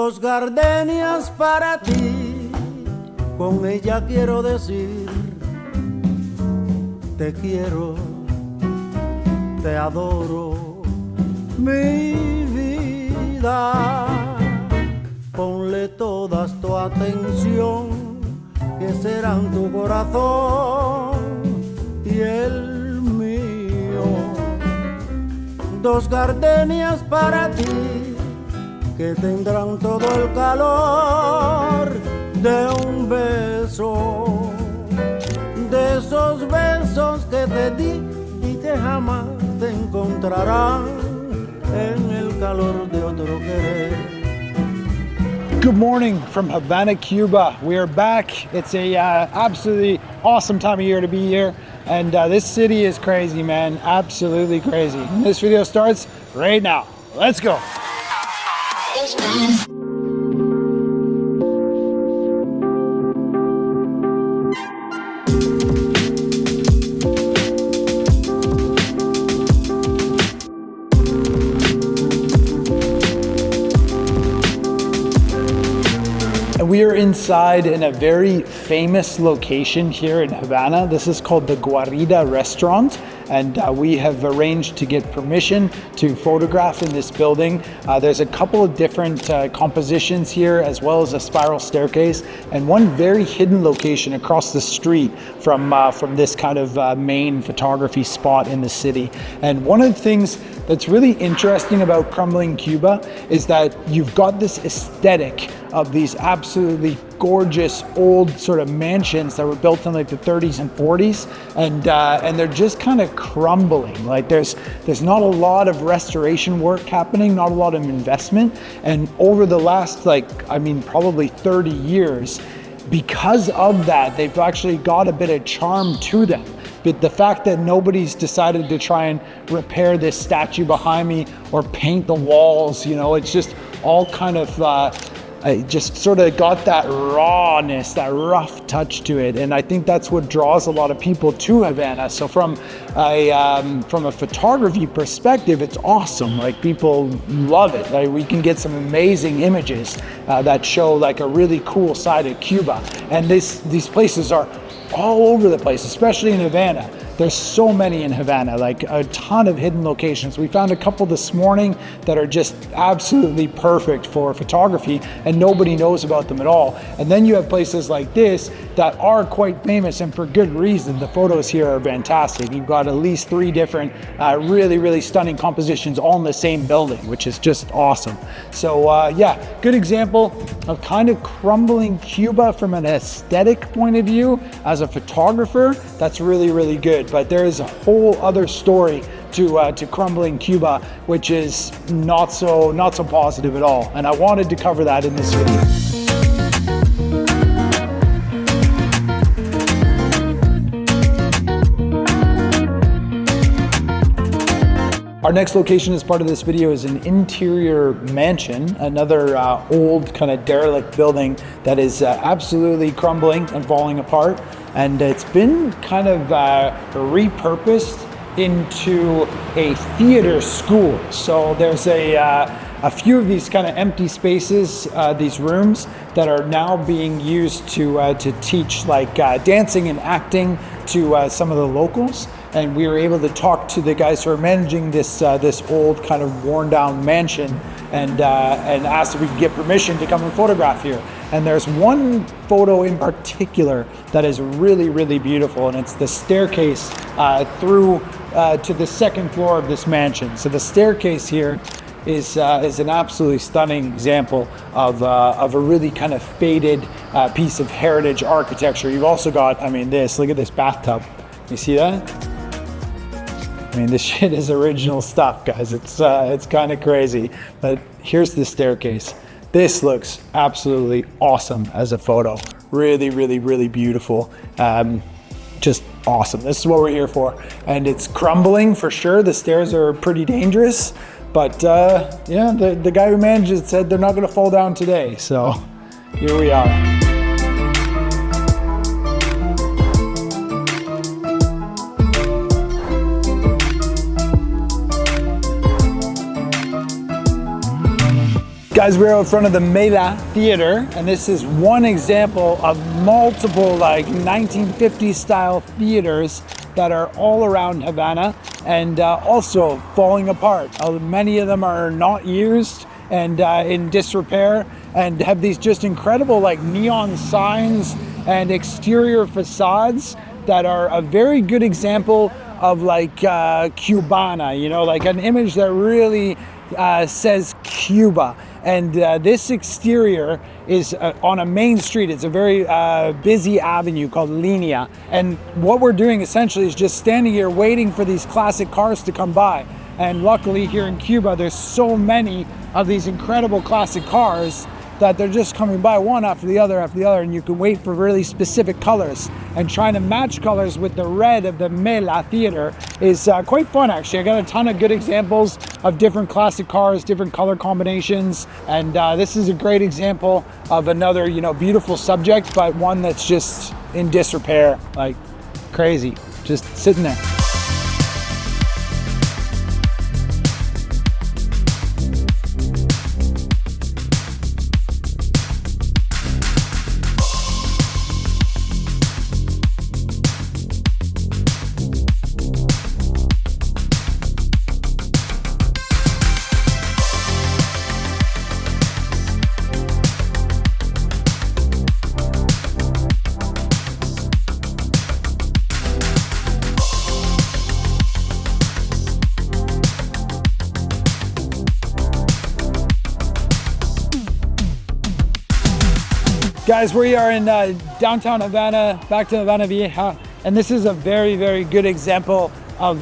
Dos gardenias para ti, con ella quiero decir, te quiero, te adoro, mi vida. Ponle toda tu atención, que serán tu corazón y el mío. Dos gardenias para ti, que tendrán todo el calor de un beso, de esos besos que te di y que jamás te encontrarán en el calor de otro querer. Good morning from Havana, Cuba. We are back. It's a absolutely awesome time of year to be here. And this city is crazy, man. Absolutely crazy. And this video starts right now. Let's go. We are inside in a very famous location here in Havana. This is called the Guarida restaurant, and we have arranged to get permission to photograph in this building. There's a couple of different compositions here, as well as a spiral staircase, and one very hidden location across the street from this kind of main photography spot in the city. And one of the things that's really interesting about Crumbling Cuba is that you've got this aesthetic of these absolutely gorgeous old sort of mansions that were built in like the 30s and 40s, and they're just kind of crumbling. Like there's not a lot of restoration work happening, not a lot of investment, and over the last probably 30 years, because of that, they've actually got a bit of charm to them. But the fact that nobody's decided to try and repair this statue behind me or paint the walls, you know, it's just all kind of just sort of got that rawness, that rough touch to it, and I think that's what draws a lot of people to Havana. So from a photography perspective, it's awesome. Like, people love it. Like, we can get some amazing images that show like a really cool side of Cuba, and these places are all over the place, especially in Havana. There's so many in Havana, like a ton of hidden locations. We found a couple this morning that are just absolutely perfect for photography, and nobody knows about them at all. And then you have places like this that are quite famous, and for good reason. The photos here are fantastic. You've got at least 3 different really, really stunning compositions all in the same building, which is just awesome. So yeah, good example of kind of crumbling Cuba from an aesthetic point of view. As a photographer, that's really, really good. But there is a whole other story to Crumbling Cuba, which is not so positive at all. And I wanted to cover that in this video. Our next location as part of this video is an interior mansion, another old kind of derelict building that is absolutely crumbling and falling apart. And it's been kind of repurposed into a theater school. So there's a few of these kind of empty spaces, these rooms that are now being used to teach like dancing and acting to some of the locals. And we were able to talk to the guys who are managing this old kind of worn down mansion, and asked if we could get permission to come and photograph here. And there's one photo in particular that is really, really beautiful, and it's the staircase through to the second floor of this mansion. So the staircase here is an absolutely stunning example of a really kind of faded piece of heritage architecture. You've also got, I mean, look at this bathtub. You see that? I mean, this shit is original stuff, guys. It's kind of crazy. But here's the staircase. This looks absolutely awesome as a photo. Really, really, really beautiful. Just awesome. This is what we're here for. And it's crumbling for sure. The stairs are pretty dangerous. But yeah, the guy who managed it said they're not going to fall down today. So here we are. Guys, we're out front of the Mela Theater, and this is one example of multiple like 1950s style theaters that are all around Havana and also falling apart. Many of them are not used and in disrepair and have these just incredible like neon signs and exterior facades that are a very good example of like Cubana, you know, like an image that really says Cuba. And this exterior is on a main street. It's a very busy avenue called Linea. And what we're doing essentially is just standing here waiting for these classic cars to come by. And luckily here in Cuba, there's so many of these incredible classic cars that they're just coming by one after the other, and you can wait for really specific colors. And trying to match colors with the red of the Mela Theater is quite fun, actually. I got a ton of good examples of different classic cars, different color combinations, and this is a great example of another, you know, beautiful subject, but one that's just in disrepair, like crazy, just sitting there. Guys, we are in downtown Havana, back to Havana Vieja, and this is a very, very good example of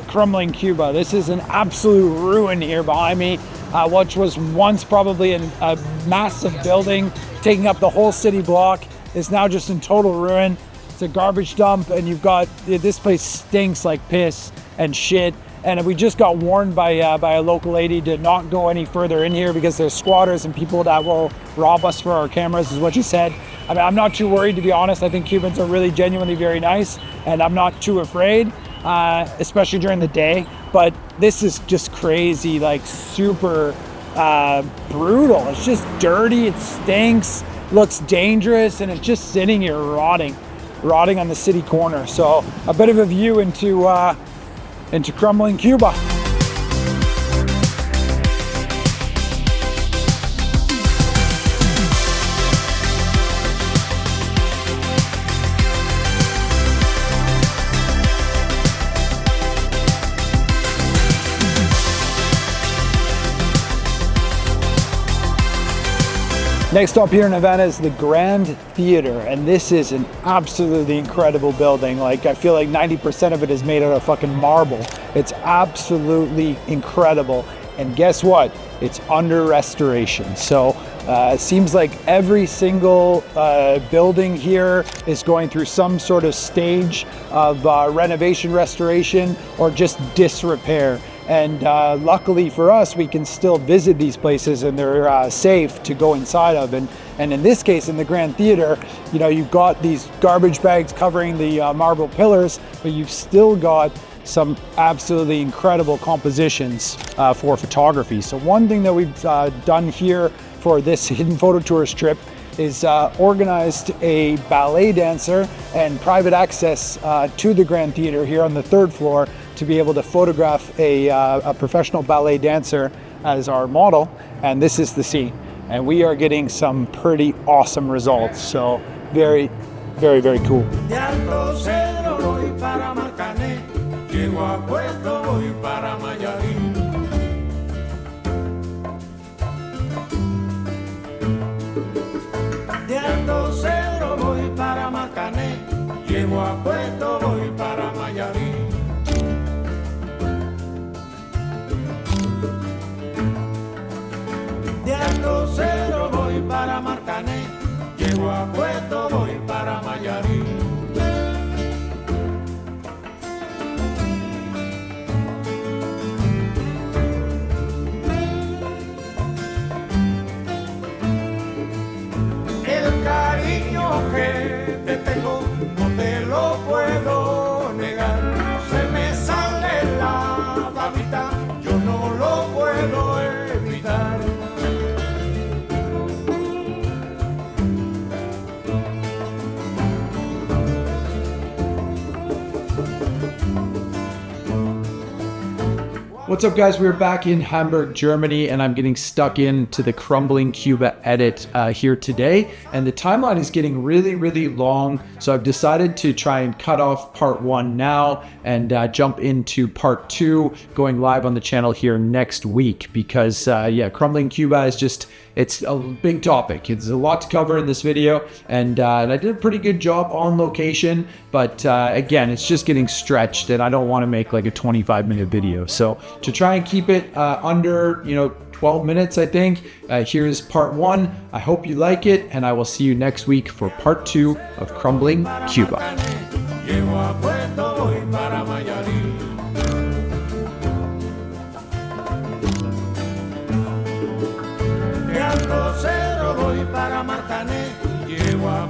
Crumbling Cuba. This is an absolute ruin here behind me, which was once probably a massive building taking up the whole city block. It's now just in total ruin. It's a garbage dump, and you've got, this place stinks like piss and shit. And we just got warned by a local lady to not go any further in here because there's squatters and people that will rob us for our cameras, is what she said. I mean, I'm not too worried, to be honest. I think Cubans are really genuinely very nice, and I'm not too afraid, especially during the day. But this is just crazy, like super brutal. It's just dirty, it stinks, looks dangerous, and it's just sitting here rotting on the city corner. So a bit of a view into Crumbling Cuba. Next up here in Havana is the Grand Theater, and this is an absolutely incredible building. Like, I feel like 90% of it is made out of fucking marble. It's absolutely incredible. And guess what? It's under restoration. So it seems like every single building here is going through some sort of stage of renovation, restoration, or just disrepair. And luckily for us, we can still visit these places, and they're safe to go inside of. And in this case, in the Grand Theater, you know, you've got these garbage bags covering the marble pillars, but you've still got some absolutely incredible compositions for photography. So one thing that we've done here for this hidden photo tourist trip is organized a ballet dancer and private access to the Grand Theater here on the 3rd floor to be able to photograph a professional ballet dancer as our model. And this is the scene. And we are getting some pretty awesome results. So very, very, very cool. De Alto Cedro voy para Marcané, llego a Puerto, voy para Mayarí. El cariño que te tengo no te lo puedo negar, se me sale la babita, yo no lo puedo evitar. What's up, guys? We're back in Hamburg, Germany, and I'm getting stuck into the Crumbling Cuba edit here today. And the timeline is getting really, really long. So I've decided to try and cut off part 1 now and jump into part 2, going live on the channel here next week. Because yeah, Crumbling Cuba is just, it's a big topic. It's a lot to cover in this video, and I did a pretty good job on location, but again, it's just getting stretched, and I don't want to make like a 25-minute video. So to try and keep it under, 12 minutes, I think, here's part 1. I hope you like it, and I will see you next week for part 2 of Crumbling Cuba. Cero voy para Marcané, llego a